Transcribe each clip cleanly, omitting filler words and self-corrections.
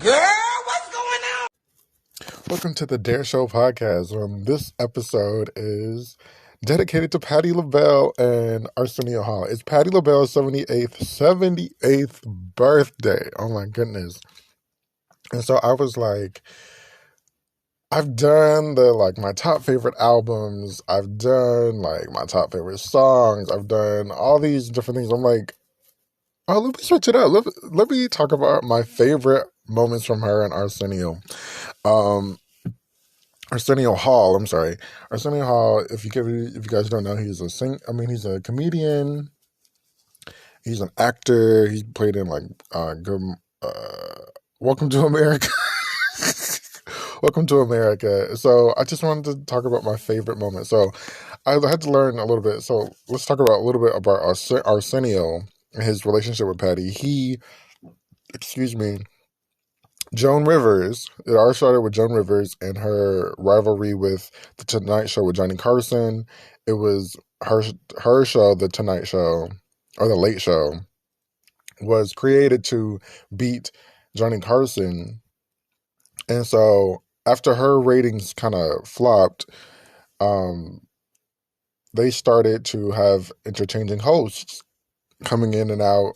what's going on? Welcome to the Dare Show podcast. This episode is dedicated to Patti LaBelle and Arsenio Hall. It's Patti LaBelle's 78th birthday. Oh my goodness. And so I was like, I've done my top favorite albums. I've done my top favorite songs. I've done all these different things. I'm like, oh, let me switch it up. Let me talk about my favorite moments from her and Arsenio. Arsenio Hall, I'm sorry. Arsenio Hall, if you guys don't know, he's a comedian. He's an actor. He's played in good Welcome to America. Welcome to America. So I just wanted to talk about my favorite moment. So I had to learn a little bit. So let's talk about a little bit about Arsenio and his relationship with Patti. Joan Rivers. It all started with Joan Rivers and her rivalry with The Tonight Show with Johnny Carson. It was her show, The Tonight Show, or The Late Show, was created to beat Johnny Carson. And so after her ratings kind of flopped, they started to have interchanging hosts coming in and out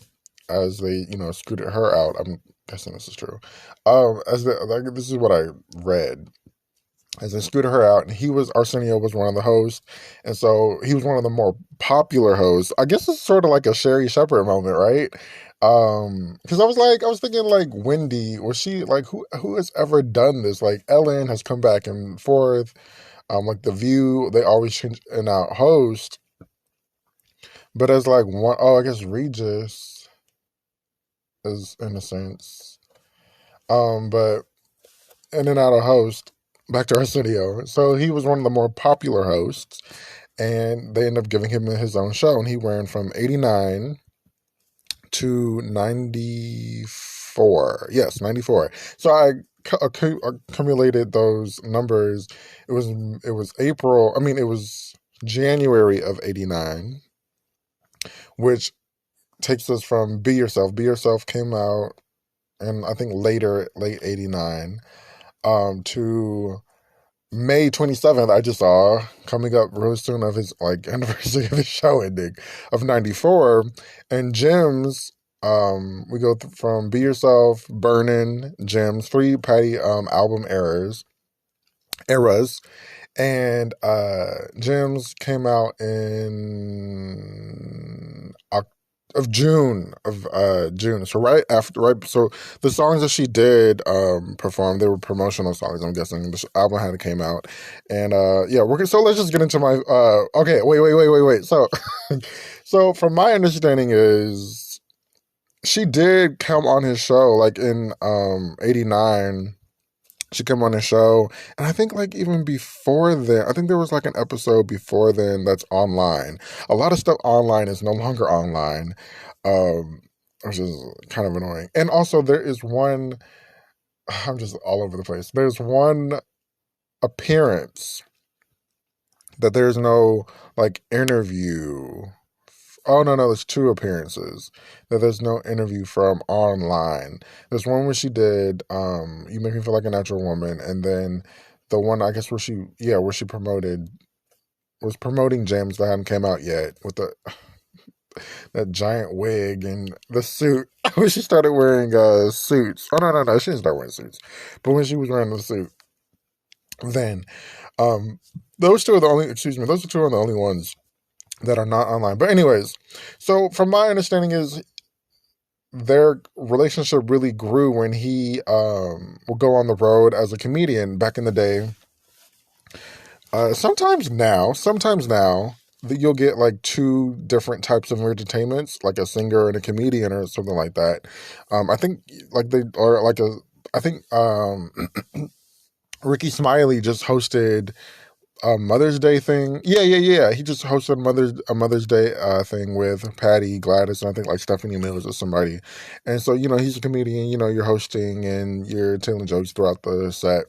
as they, scooted her out. I'm guessing this is true. This is what I read. As they scooted her out, and Arsenio was one of the hosts, and so he was one of the more popular hosts. I guess it's sort of like a Sherry Shepherd moment, right? Because I was thinking Wendy, was she who has ever done this? Like Ellen has come back and forth. The View, they always change and out host. But as one, I guess Regis is in a sense. But in and out of host, back to Arsenio. So he was one of the more popular hosts, and they ended up giving him his own show, and he ran from 89 to 94. Yes, 94. So I accumulated those numbers. It was January of 89, which takes us from Be Yourself. Be Yourself came out, and I think late 89, to May 27th, I just saw coming up real soon of his anniversary of his show ending of 94. And Gems, we go from Be Yourself, Burnin', Gems, 3 Patti album eras. And Gems came out in June. So so the songs that she did perform, they were promotional songs, I'm guessing. The album hadn't came out. And so let's just get into my okay, wait. So from my understanding is she did come on his show in 89. She came on the show, and I think even before then, I think there was an episode before then that's online. A lot of stuff online is no longer online, which is kind of annoying. And also there is one, I'm just all over the place. There's one appearance that there's no interview. Oh, no, there's 2 appearances that there's no interview from online. There's one where she did You Make Me Feel Like a Natural Woman, and then the one, I guess, was promoting James that hadn't came out yet, with that giant wig and the suit. When she started wearing suits. Oh, no, she didn't start wearing suits. But when she was wearing the suit, then those two are the only ones that are not online. But anyways, so from my understanding is their relationship really grew when he would go on the road as a comedian back in the day. Sometimes now that you'll get 2 different types of entertainments, like a singer and a comedian or something like that. I think Ricky Smiley just hosted a Mother's Day thing. Yeah. He just hosted a Mother's Day thing with Patty, Gladys, and I think Stephanie Mills or somebody. And so, he's a comedian, you're hosting and you're telling jokes throughout the set.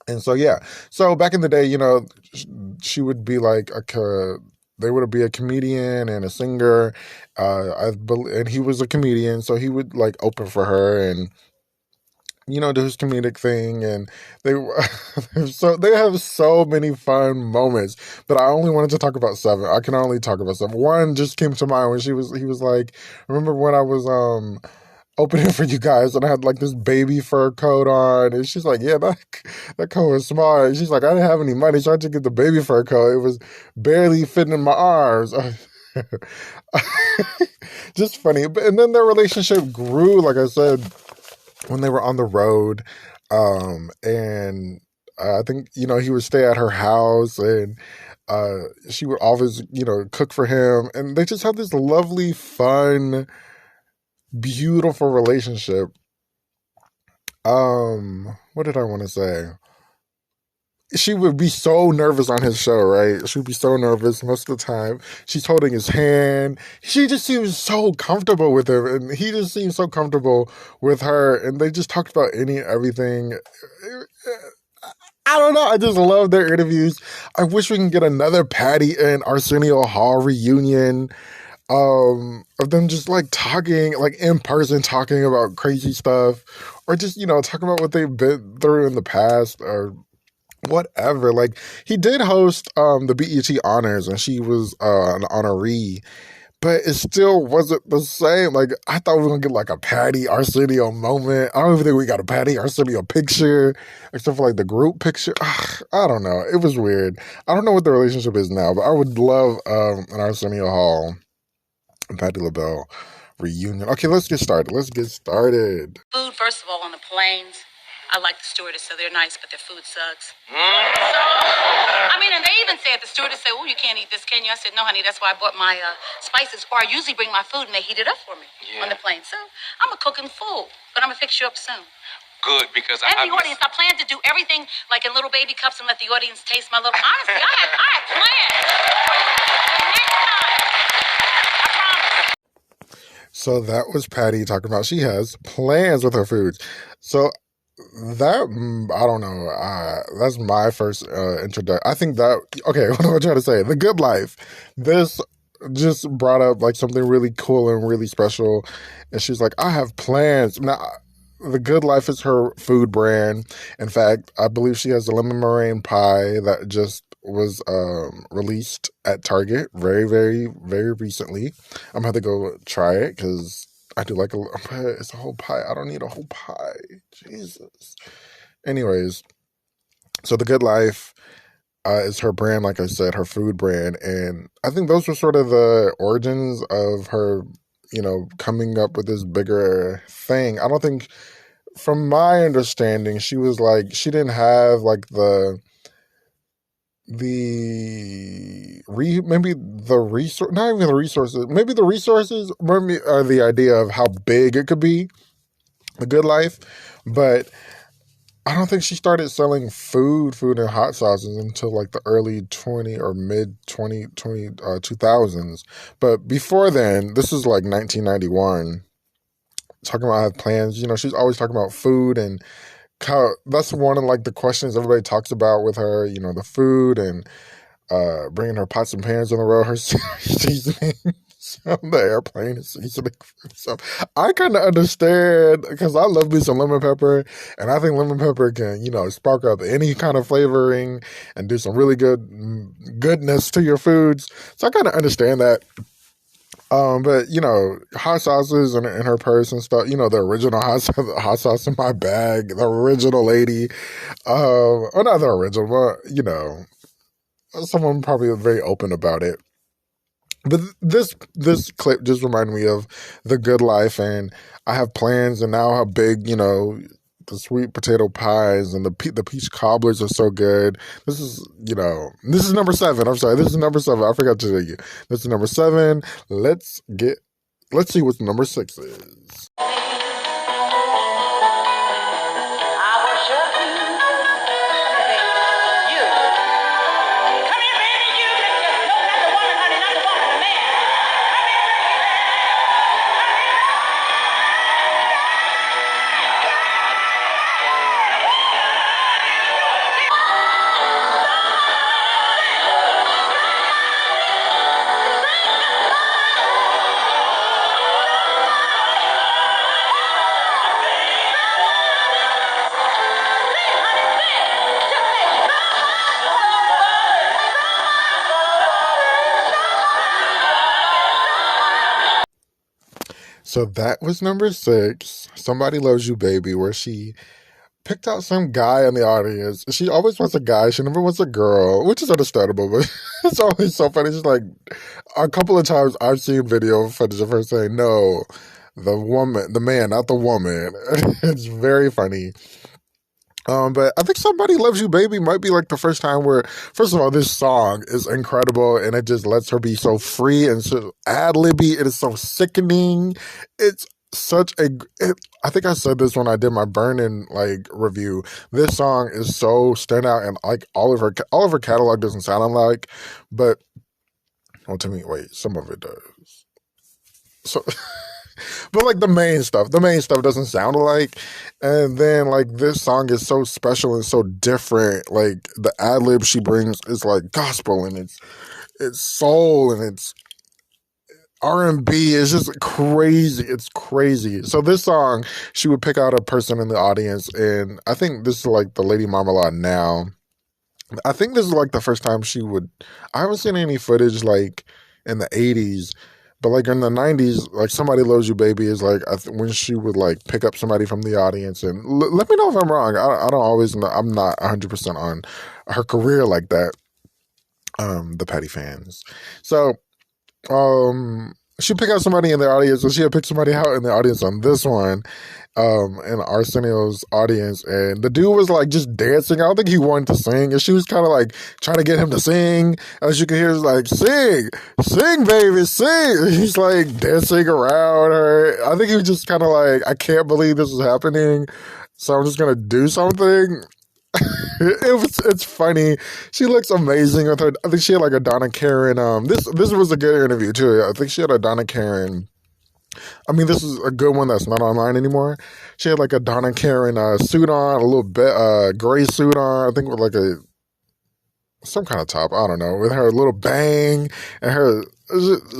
And so, yeah. So back in the day, she would be they would be a comedian and a singer. And he was a comedian, so he would open for her, and do his comedic thing, and they they have so many fun moments. But I only wanted to talk about seven. I can only talk about seven. One just came to mind when he was like, remember when I was opening for you guys and I had like this baby fur coat on, and she's like, yeah, that coat was small. And she's like, I didn't have any money, so I had to get the baby fur coat. It was barely fitting in my arms. Just funny. And then their relationship grew, like I said, when they were on the road. And I think, he would stay at her house, and she would always, cook for him. And they just had this lovely, fun, beautiful relationship. What did I want to say? She would be so nervous on his show, right? She would be so nervous most of the time. She's holding his hand. She just seems so comfortable with him, and he just seems so comfortable with her. And they just talked about everything. I don't know. I just love their interviews. I wish we can get another Patti and Arsenio Hall reunion. Of them just like talking, like in person, talking about crazy stuff, or just, talking about what they've been through in the past, or whatever. Like, he did host the BET Honors, and she was an honoree, but it still wasn't the same. Like, I thought we were gonna get like a Patti Arsenio moment. I don't even think we got a Patti Arsenio picture, except for like the group picture. I don't know. It was weird. I don't know what the relationship is now, but I would love an Arsenio Hall and Patti LaBelle reunion. Okay, let's get started. Food, first of all, on the planes. I like the stewardess, so they're nice, but their food sucks. So, and they even say, the stewardess say, oh, you can't eat this, can you? I said, no, honey, that's why I bought my spices, or I usually bring my food and they heat it up for me on the plane. So I'm a cooking fool, but I'm going to fix you up soon. Good, because and the audience, I plan to do everything like in little baby cups and let the audience taste my little... Honestly, I had plans. Next time. I promise. So that was Patti talking about she has plans with her foods. So that, I don't know. That's my first introduction. I think that, okay, what am I trying to say? The Good Life. This just brought up like something really cool and really special. And she's like, I have plans. Now, The Good Life is her food brand. In fact, I believe she has a lemon meringue pie that just was released at Target very, very, very recently. I'm going to have to go try it because I do like it's a whole pie. I don't need a whole pie. Jesus. Anyways, so The Good Life is her brand, like I said, her food brand. And I think those were sort of the origins of her, coming up with this bigger thing. I don't think, from my understanding, she didn't have like maybe the resource, not even the resources, maybe the resources, maybe the idea of how big it could be, The Good Life, but I don't think she started selling food and hot sauces until like the early 20 or mid 2000s. But before then, this is like 1991, talking about I have plans, she's always talking about food, and that's one of like the questions everybody talks about with her, the food, and bringing her pots and pans on the road, her seasoning on the airplane, and seasoning so I kind of understand, because I love me some lemon pepper, and I think lemon pepper can, spark up any kind of flavoring and do some really goodness to your foods. So I kind of understand that. But hot sauces in her purse and stuff. The original hot sauce in my bag. The original lady. Or not the original, but someone probably very open about it. But this clip just reminded me of The Good Life, and I have plans, and now how big, the sweet potato pies and the peach cobblers are so good. This is number 7. I'm sorry, this is number 7. I forgot to tell you. This is number 7. Let's see what number 6 is. So that was number 6. Somebody Loves You Baby, where she picked out some guy in the audience. She always wants a guy. She never wants a girl, which is understandable, but it's always so funny. She's like, a couple of times I've seen video footage of her saying, no, the woman, the man, not the woman. It's very funny. But I think Somebody Loves You Baby might be like the first time where, first of all, this song is incredible and it just lets her be so free and so ad-libby. It is so sickening. It's such a, I think I said this when I did my Burnin' like review. This song is so standout and like all of her catalog doesn't sound alike, but, well, to me, wait, some of it does. So, but like the main stuff doesn't sound alike. And then like this song is so special and so different. Like the ad lib she brings is like gospel and it's soul and it's R&B. It's just crazy. It's crazy. So this song, she would pick out a person in the audience, and I think this is like the Lady Marmalade now. I think this is like the first time she would. I haven't seen any footage like in the 80s, but like in the 90s, like Somebody Loves You Baby is like when she would like pick up somebody from the audience. And let me know if I'm wrong. I don't always know. I'm not 100% on her career like that. The Patti fans. So she picked out somebody in the audience, and she had picked somebody out in the audience on this one, in Arsenio's audience, and the dude was like just dancing. I don't think he wanted to sing, and she was kind of like trying to get him to sing. As you can hear, he's like, sing, baby, sing. And he's like dancing around her. I think he was just kind of like, I can't believe this is happening, so I'm just gonna do something. It's funny. She looks amazing with her. I think she had like a Donna Karen. This was a good interview too. I think she had a Donna Karen. I mean, this is a good one that's not online anymore. She had like a Donna Karen suit on, a little bit gray suit on. I think with like some kind of top. I don't know, with her little bang and her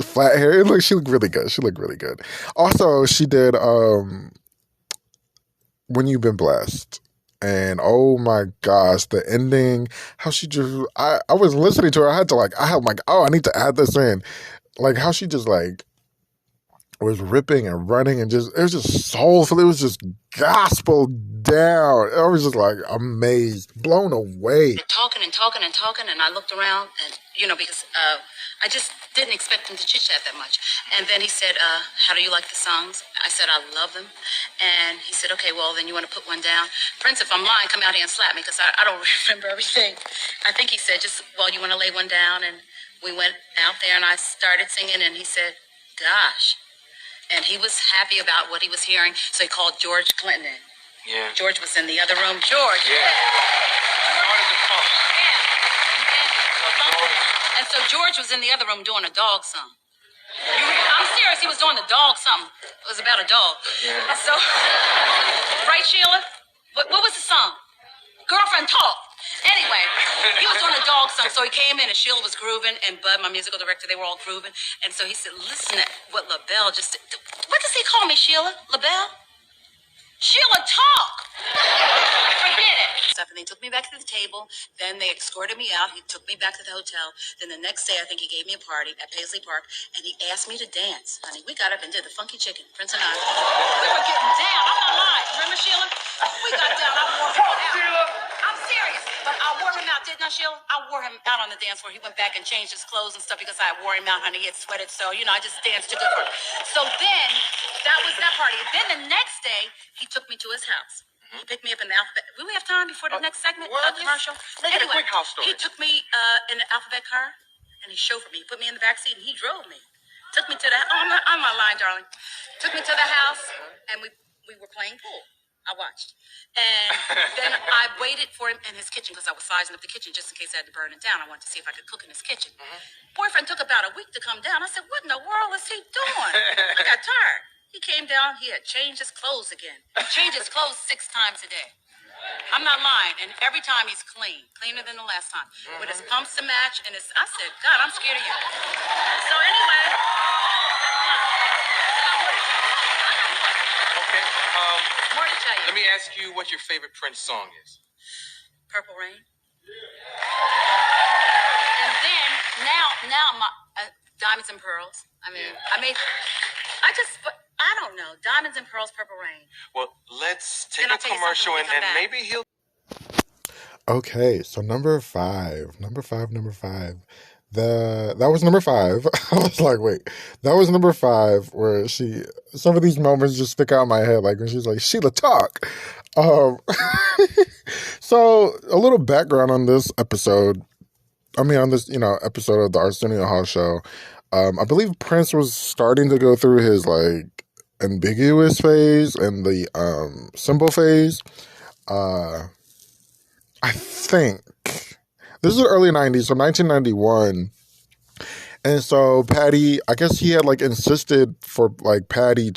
flat hair. She looked really good. She looked really good. Also, she did When You've Been Blessed. And oh my gosh, the ending, how she just, I was listening to her, I had like, oh, I need to add this in. Like how she just like was ripping and running and just, it was just soulful. It was just gospel down. I was just like amazed, blown away. Talking, and I looked around and, because I just didn't expect him to chit-chat that much. And then he said, how do you like the songs? I said, I love them. And he said, okay, well, then you want to put one down? Prince, if I'm lying, come out here and slap me because I don't remember everything. I think he said, you want to lay one down? And we went out there and I started singing and he said, gosh. And he was happy about what he was hearing, so he called George Clinton in. Yeah. George was in the other room. George. Yeah. And so George was in the other room doing a dog song. I'm serious. He was doing the dog something. It was about a dog. Yeah. So, right, Sheila? What was the song? Girlfriend Talk. Anyway, he was doing a dog song. So he came in and Sheila was grooving and Bud, my musical director, they were all grooving. And so he said, listen to what LaBelle just did. What does he call me, Sheila? LaBelle? Sheila, talk! Forget it. And they took me back to the table. Then they escorted me out. He took me back to the hotel. Then the next day, I think he gave me a party at Paisley Park, and he asked me to dance. Honey, we got up and did the funky chicken, Prince and I. We were getting down. I'm not lying. Remember, Sheila? We got down. I wore him out. I'm serious. But I wore him out, didn't I, Sheila? I wore him out on the dance floor. He went back and changed his clothes and stuff because I wore him out, honey. He had sweated, so, I just danced too good for him. So then, that was that party. Then the next day, he took me to his house. He picked me up in the alphabet. Will we have time before the next segment? Commercial? Make it a quick house story. He took me in the alphabet car, and he chauffeured me. He put me in the back seat, and he drove me. Took me to the. I'm not lying, darling. Took me to the house, and we were playing pool. I watched, and then I waited for him in his kitchen because I was sizing up the kitchen just in case I had to burn it down. I wanted to see if I could cook in his kitchen. Boyfriend took about a week to come down. I said, "What in the world is he doing?" I got tired. He came down, he had changed his clothes again. Changed his clothes 6 times a day. I'm not lying. And every time he's clean. Cleaner than the last time. With his pumps to match and I said, God, I'm scared of you. So anyway. Okay. More to tell you. Let me ask you what your favorite Prince song is. Purple Rain. And then, now my Diamonds and Pearls. I mean, I don't know. Diamonds and Pearls, Purple Rain. Well, let's take Then I'll a tell you commercial something when and we come back. maybe he'll. Okay, so number five. That was number five. I was like, wait, that was number five where some of these moments just stick out in my head, like when she's like, Sheila, talk. Um, so a little background on this episode. On this, episode of the Arsenio Hall show. I believe Prince was starting to go through his like ambiguous phase and the symbol phase. I think this is the early 90s, so 1991. And so Patti, I guess he had like insisted for like Patti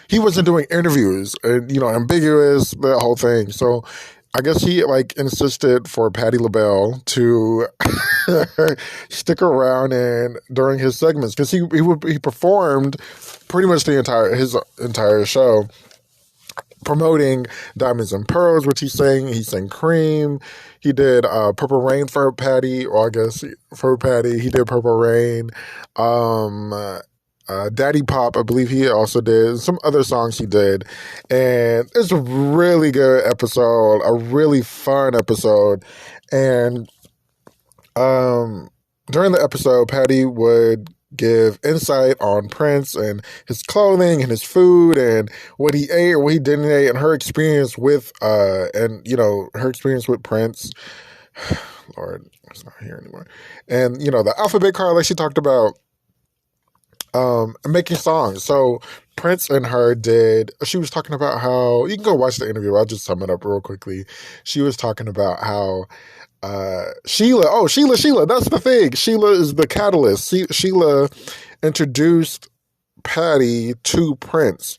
he wasn't doing interviews and, ambiguous, the whole thing. So I guess he like insisted for Patti LaBelle to stick around and during his segments, because he performed pretty much his entire show promoting Diamonds and Pearls, which he sang Cream. He did Purple Rain for Patti, or I guess for Patti, he did Purple Rain. Daddy Pop, I believe he also did. Some other songs he did. And it's a really good episode, a really fun episode. And during the episode, Patti would give insight on Prince and his clothing and his food and what he ate or what he didn't eat, and her experience with her experience with Prince. Lord, it's not here anymore. And the alphabet card, like she talked about, making songs. So Prince and her she was talking about how, you can go watch the interview, I'll just sum it up real quickly. She was talking about how Sheila, that's the thing. Sheila is the catalyst. Sheila introduced Patti to Prince.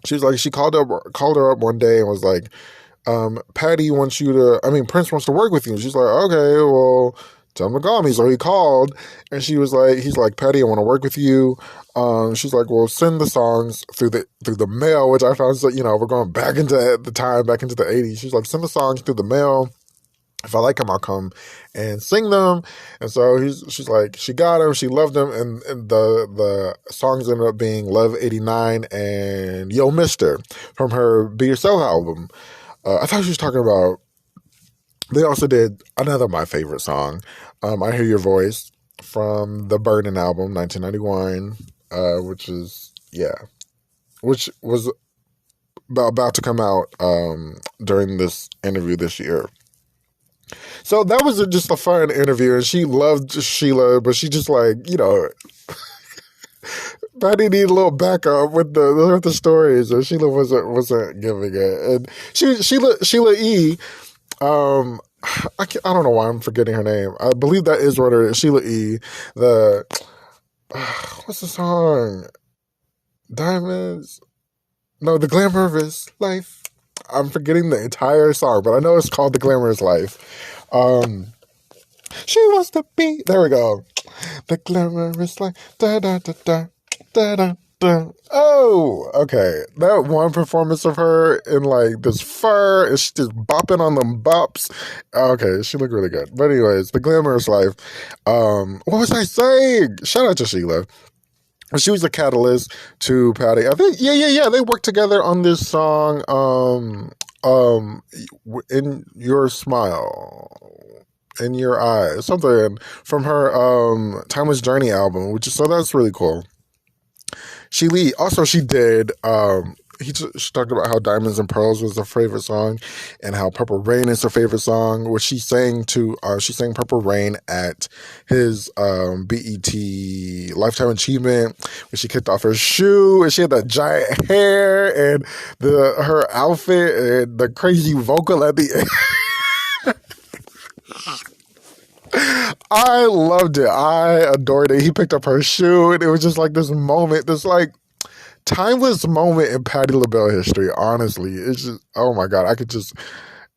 She was like, she called her up one day and was like, Patti wants Prince wants to work with you. She's like, okay, well, tell him to call me. So he called, and he's like, Patti, I want to work with you. She's like, well, send the songs through the mail, which I found, we're going back into the 80s. She's like, send the songs through the mail. If I like them, I'll come and sing them. And so she's like, she got him, she loved him, and the songs ended up being Love 89 and Yo Mister from her Be Yourself album. I thought she was talking about, they also did another of my favorite song, I Hear Your Voice, from the Burden album, 1991, which was about to come out during this interview this year. So that was just a fun interview, and she loved Sheila, but she just like, Patti needed a little backup with the stories, and Sheila wasn't giving it. And Sheila E. I don't know why I'm forgetting her name. I believe that is what it is. Sheila E. What's the song? Diamonds. No, The Glamorous Life. I'm forgetting the entire song, but I know it's called The Glamorous Life. She wants to be. There we go. The Glamorous Life. Da da da da da da da. Oh, okay. That one performance of her in like this fur, and she's just bopping on them bops. Okay, she looked really good. But anyways, The Glamorous Life. What was I saying? Shout out to Sheila. She was a catalyst to Patti. I think, yeah. They worked together on this song, In Your Smile, In Your Eyes, something from her Timeless Journey album, so that's really cool. She did, she talked about how Diamonds and Pearls was her favorite song, and how Purple Rain is her favorite song, which she sang Purple Rain at his BET Lifetime Achievement, when she kicked off her shoe, and she had that giant hair, and her outfit, and the crazy vocal at the end. I loved it. I adored it. He picked up her shoe, and it was just like this moment, this like timeless moment in Patti LaBelle history. Honestly, it's just, oh my God, it just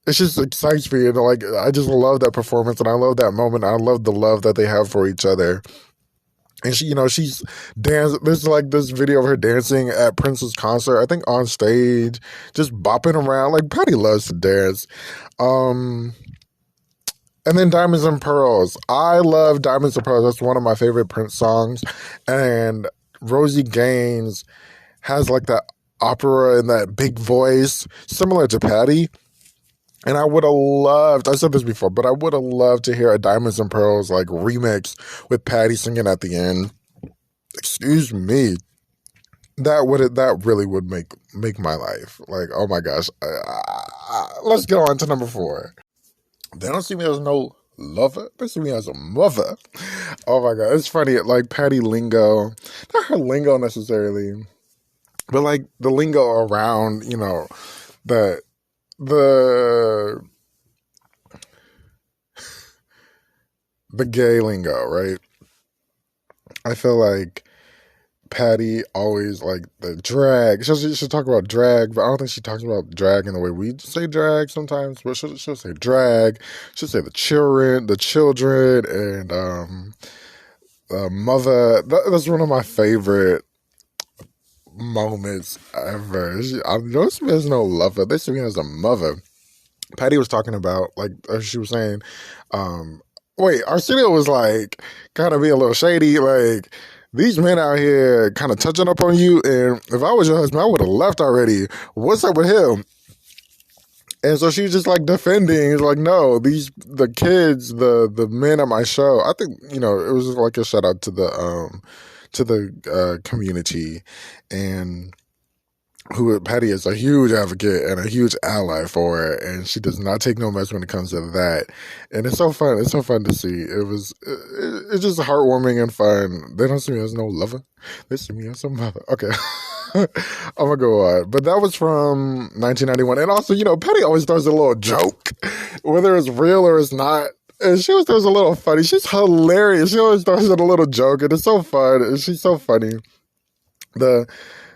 excites me, and like I just love that performance, and I love that moment. I love the love that they have for each other. And she's dancing. There's like this video of her dancing at Prince's concert, I think on stage, just bopping around. Like, Patti loves to dance. And then Diamonds and Pearls. I love Diamonds and Pearls. That's one of my favorite Prince songs. And Rosie Gaines has like that opera and that big voice, similar to Patti. And I would have loved, I said this before, but I would have loved to hear a Diamonds and Pearls like remix with Patti singing at the end. Excuse me. That really would make my life. Like, oh my gosh. Let's go on to number 4. They don't see me as no lover. They see me as a mother. Oh my God. It's funny. Like Patti lingo. Not her lingo necessarily, but like the lingo around, you know, the gay lingo, right? I feel like Patti always like the drag. She'll talk about drag, but I don't think she talks about drag in the way we say drag sometimes. But she'll say drag. She'll say the children, and mother. That's one of my favorite moments ever. I don't see me as no lover. They see me as a mother. Patti was talking about, like, she was saying, Arsenio was like kind of being a little shady, like, these men out here kind of touching up on you, and if I was your husband, I would have left already. What's up with him? And so she's just like defending. It's like, no, the kids, the men at my show. I think, you know, it was like a shout out to the community, and who Patti is a huge advocate and a huge ally for, and she does not take no mess when it comes to that. And it's so fun. It's so fun to see. It's just heartwarming and fun. They don't see me as no lover. They see me as a mother. Okay. I'm gonna go on. But that was from 1991. And also, you know, Patti always throws a little joke, whether it's real or it's not. And she always throws a little funny. She's hilarious. She always throws in a little joke, and it's so fun. And she's so funny.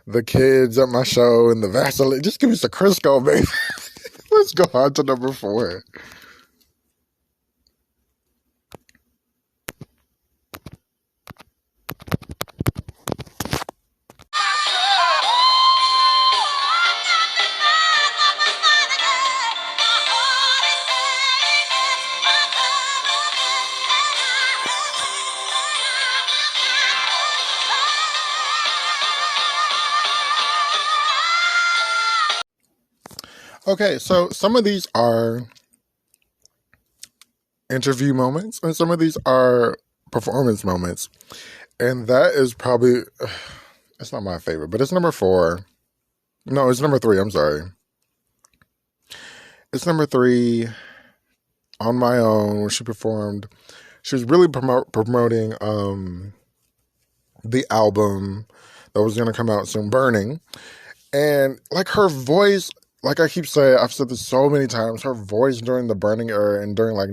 The kids at my show and the Vaseline. Just give me some Crisco, baby. Let's go on to number 4. Okay, so some of these are interview moments, and some of these are performance moments. And that is probably, it's not my favorite, but it's number 4. No, it's number 3. I'm sorry. It's number 3, On My Own, where she performed. She was really promoting the album that was going to come out soon, Burning. And like her voice, like I keep saying, I've said this so many times, her voice during the Burning era and during like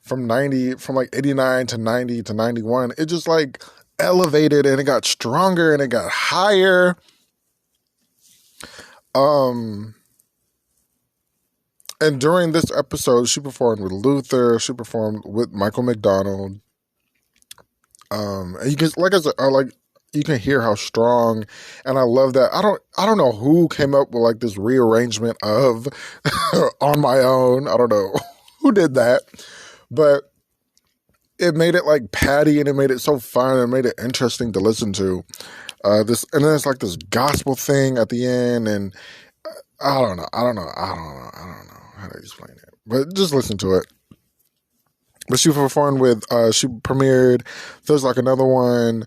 from like 89 to 90 to 91, it just like elevated and it got stronger and it got higher. And during this episode, she performed with Luther, she performed with Michael McDonald. And you can, like I said, you can hear how strong, and I love that. I don't know who came up with like this rearrangement of On My Own. I don't know who did that, but it made it like Patti, and it made it so fun, and made it interesting to listen to. And then it's like this gospel thing at the end, and I don't know how to explain it, but just listen to it. But she performed with, she premiered Feels Like Another One.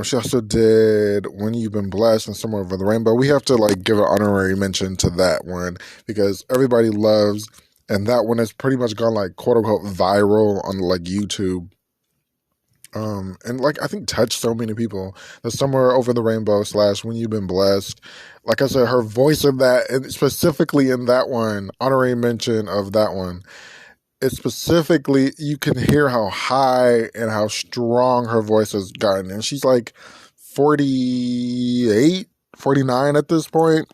She also did When You've Been Blessed and Somewhere Over the Rainbow. We have to like give an honorary mention to that one because everybody loves, and that one has pretty much gone like quote unquote viral on like YouTube. And like I think touched so many people. The Somewhere Over the Rainbow / When You've Been Blessed. Like I said, her voice in that, and specifically in that one, honorary mention of that one. It's specifically, you can hear how high and how strong her voice has gotten. And she's like 48, 49 at this point.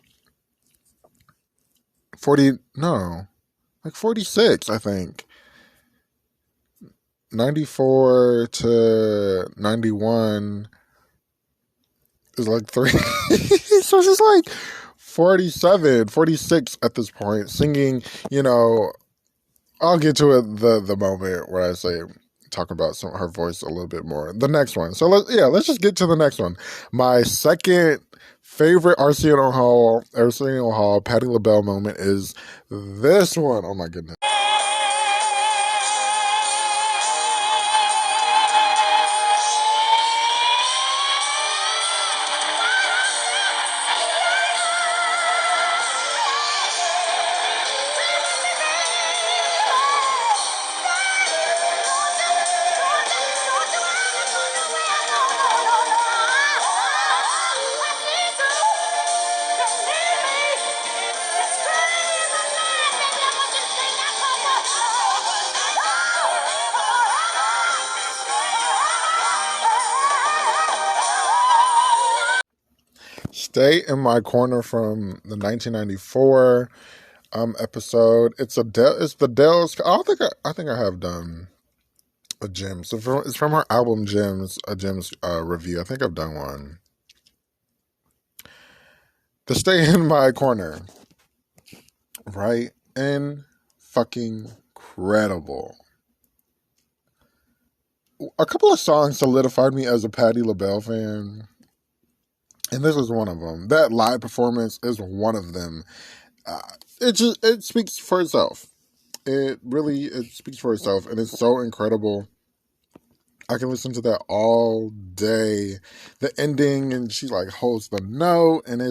46, I think. 94 to 91 is like 3. So she's like 47, 46 at this point, singing, you know. I'll get to it the moment where I say talk about her voice a little bit more. The next one. So let's just get to the next one. My second favorite Arsenio Hall, Patti LaBelle moment is this one. Oh my goodness. Stay in My Corner from the 1994 episode. It's the Dell's. I think I have done a Gems. It's from her album Gems, a Gems review. I think I've done one. The Stay in My Corner, right? And fucking incredible. A couple of songs solidified me as a Patti LaBelle fan. And this is one of them. That live performance is one of them. It speaks for itself. It speaks for itself, and it's so incredible. I can listen to that all day. The ending, and she like holds the note, and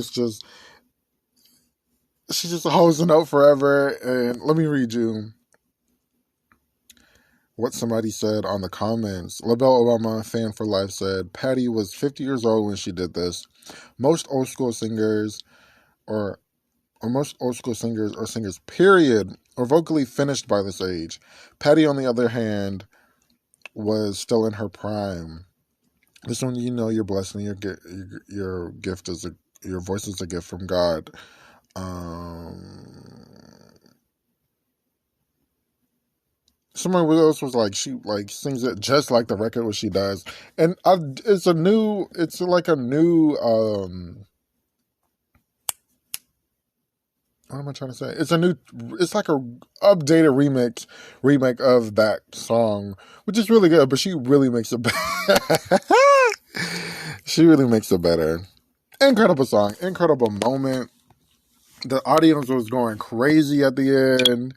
she just holds the note forever. And let me read you what somebody said on the comments. LaBelle Obama fan for life said, Patti was 50 years old when she did this. Most old school singers or singers, period, are vocally finished by this age. Patti, on the other hand, was still in her prime. This one, you know, you're blessed, and your gift is your voice is a gift from God. Someone else was like, she like sings it just like the record what she does, and it's like a new what am I trying to say? It's like a updated remake of that song, which is really good, but she really makes it better. She really makes it better. Incredible song, incredible moment. The audience was going crazy at the end.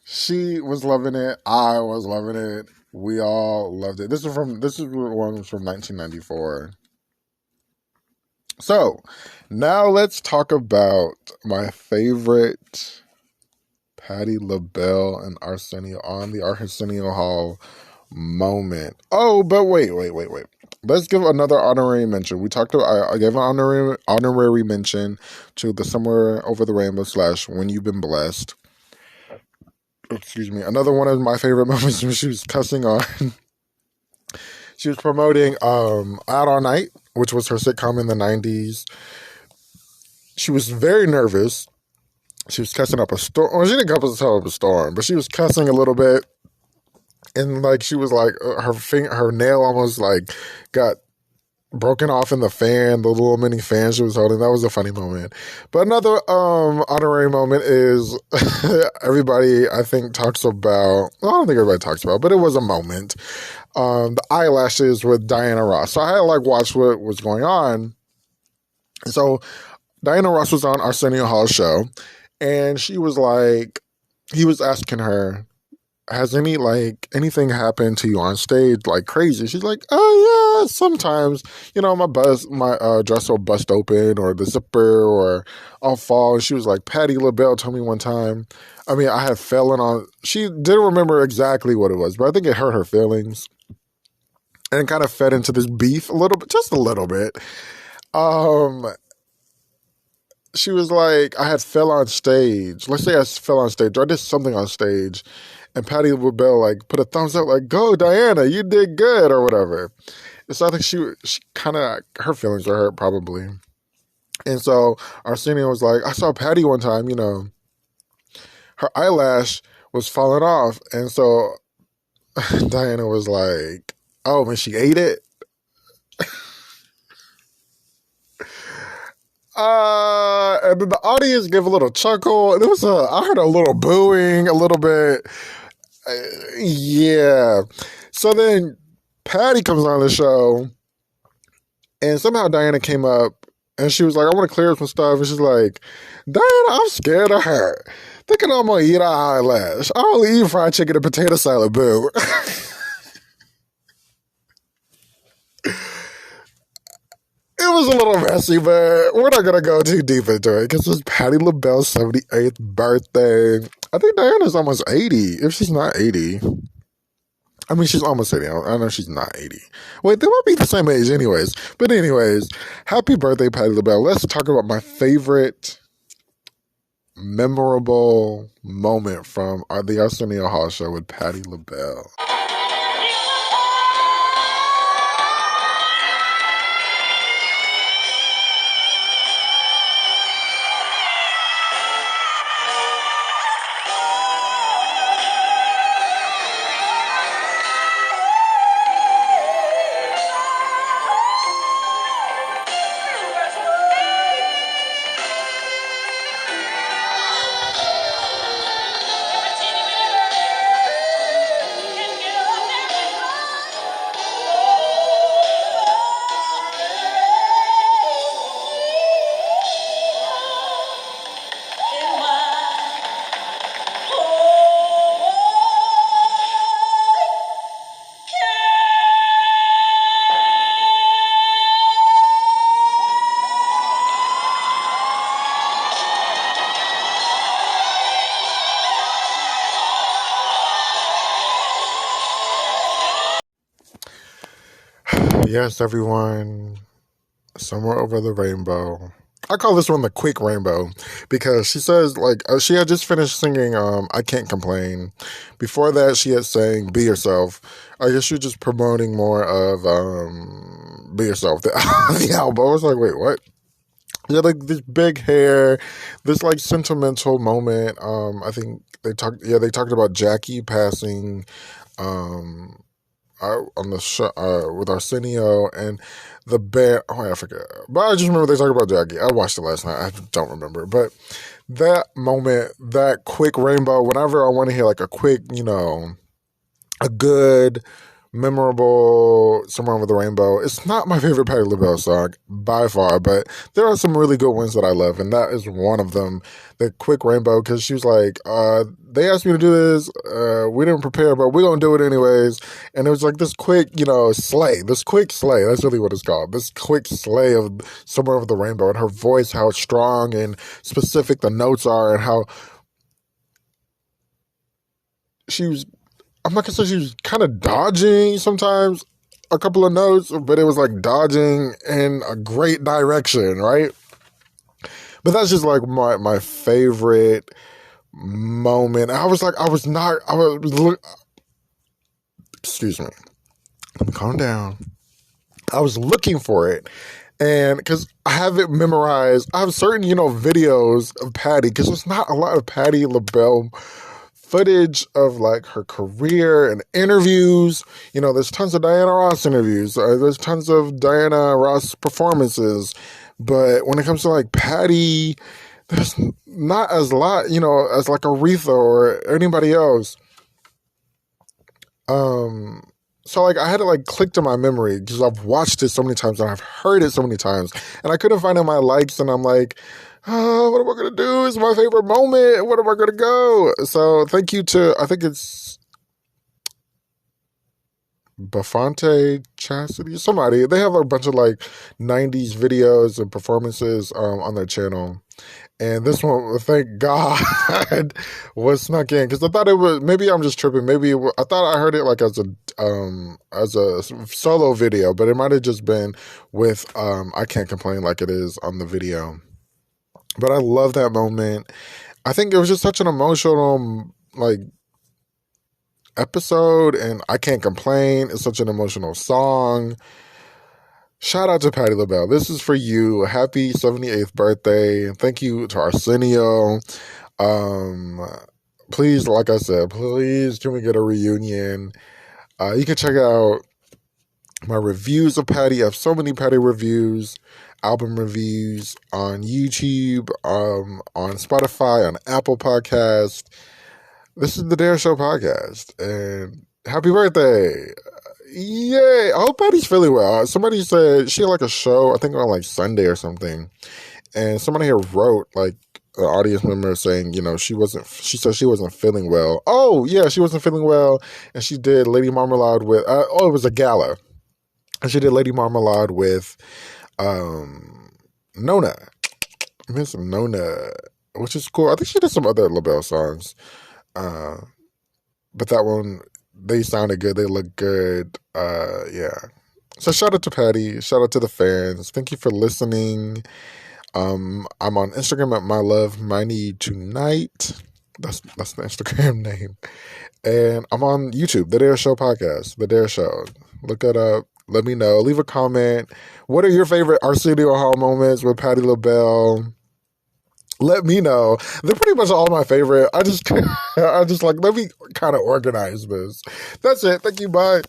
She was loving it. I was loving it. We all loved it. This is one from 1994. So, now let's talk about my favorite Patti LaBelle and Arsenio on the Arsenio Hall moment. Oh, but wait. Let's give another honorary mention. I gave an honorary mention to the Somewhere Over the Rainbow / When You've Been Blessed. Excuse me. Another one of my favorite moments when she was cussing on. She was promoting Out All Night, which was her sitcom in the 90s. She was very nervous. She was cussing up a storm. Well, she didn't cuss up a storm, but she was cussing a little bit. And like she was like her nail almost like got broken off in the fan, the little mini fan she was holding. That was a funny moment. But another honorary moment is everybody I think talks about. Well, I don't think everybody talks about, but it was a moment. The eyelashes with Diana Ross. So I had to like watch what was going on. So Diana Ross was on Arsenio Hall's show, and she was like, he was asking her, has anything happened to you on stage like crazy? She's like, oh yeah, sometimes, you know, my dress will bust open, or the zipper, or I'll fall. And she was like, Patti LaBelle told me one time, I mean, I had fallen on, she didn't remember exactly what it was, but I think it hurt her feelings. And it kind of fed into this beef a little bit, just a little bit. She was like, I had fell on stage. Let's say I fell on stage, or I did something on stage, and Patti LaBelle like put a thumbs up, like, go Diana, you did good, or whatever. And so I think she kind of, her feelings were hurt probably. And so Arsenio was like, I saw Patti one time, you know, her eyelash was falling off. And so Diana was like, oh, and she ate it? And then the audience gave a little chuckle. And I heard a little booing, a little bit. Yeah. So then Patti comes on the show, and somehow Diana came up And she was like, I want to clear up some stuff. And she's like, Diana, I'm scared of her. Thinking I'm going to eat her eyelash. I only eat fried chicken and potato salad, boo. It was a little messy, but we're not going to go too deep into it because it's Patti LaBelle's 78th birthday. I think Diana's almost 80, if she's not 80. I mean, she's almost 80. I know she's not 80. Wait, they might be the same age anyways. But anyways, happy birthday, Patti LaBelle. Let's talk about my favorite memorable moment from the Arsenio Hall show with Patti LaBelle. Yes, everyone. Somewhere over the rainbow. I call this one the quick rainbow because she says, like, she had just finished singing I Can't Complain. Before that, she had sang Be Yourself. I guess she was just promoting more of Be Yourself, the album. I was like, wait, what? Yeah, like this big hair, this like sentimental moment. I think they talked about Jackie passing on the show with Arsenio and the band. Oh, I forget. But I just remember they talked about Jackie. I watched it last night. I don't remember. But that moment, that quick rainbow, whenever I want to hear like a quick, a good, memorable Somewhere Over the Rainbow. It's not my favorite Patti LaBelle song by far, but there are some really good ones that I love, and that is one of them. The quick rainbow, because she was like, they asked me to do this, we didn't prepare, but we're going to do it anyways. And it was like this quick, slay. This quick slay. That's really what it's called. This quick slay of Somewhere Over the Rainbow, and her voice, how strong and specific the notes are, and how she was, I'm not gonna say she was kind of dodging sometimes a couple of notes, but it was like dodging in a great direction, right? But that's just like my favorite moment. Excuse me. Let me calm down. I was looking for it. And because I have it memorized, I have certain, videos of Patti, because there's not a lot of Patti LaBelle footage of like her career and interviews. There's tons of Diana Ross interviews. There's tons of Diana Ross performances. But when it comes to like Patti, there's not as lot, as like Aretha or anybody else. So like I had to like click to my memory because I've watched it so many times and I've heard it so many times, and I couldn't find it in my likes, and I'm like, what am I going to do? It's my favorite moment. What am I going to go? So thank you to, I think it's Bafante Chastity, somebody. They have a bunch of like 90s videos and performances on their channel. And this one, thank God, was snuck in, because I thought it was, maybe I'm just tripping. I thought I heard it like as a solo video, but it might have just been with I Can't Complain like it is on the video. But I love that moment. I think it was just such an emotional like episode, and I Can't Complain. It's such an emotional song. Shout out to Patti LaBelle. This is for you. Happy 78th birthday. Thank you to Arsenio. Please, like I said, please can we get a reunion? You can check out my reviews of Patti. I have so many Patti reviews, album reviews on YouTube, on Spotify, on Apple Podcast. This is the Dare Show podcast, and happy birthday. Yeah, I hope Patty's feeling well. Somebody said she had like a show, I think on like Sunday or something, and somebody here wrote like an audience member saying, she said she wasn't feeling well. Oh yeah, she wasn't feeling well, and she did Lady Marmalade with. It was a gala, and she did Lady Marmalade with Nona, Miss Nona, which is cool. I think she did some other LaBelle songs, but that one, they sounded good. They looked good. Yeah. So shout out to Patty. Shout out to the fans. Thank you for listening. I'm on Instagram at myloveminey2night. That's the Instagram name. And I'm on YouTube, The Dare Show Podcast. The Dare Show. Look it up. Let me know. Leave a comment. What are your favorite Arsenio Hall moments with Patti LaBelle? Let me know. They're pretty much all my favorite. I just like, let me kind of organize this. That's it. Thank you. Bye.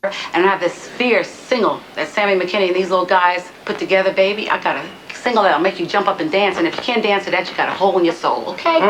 And I have this fierce single that Sammy McKinney and these little guys put together, baby. I got a single that'll make you jump up and dance. And if you can't dance to that, you got a hole in your soul, okay?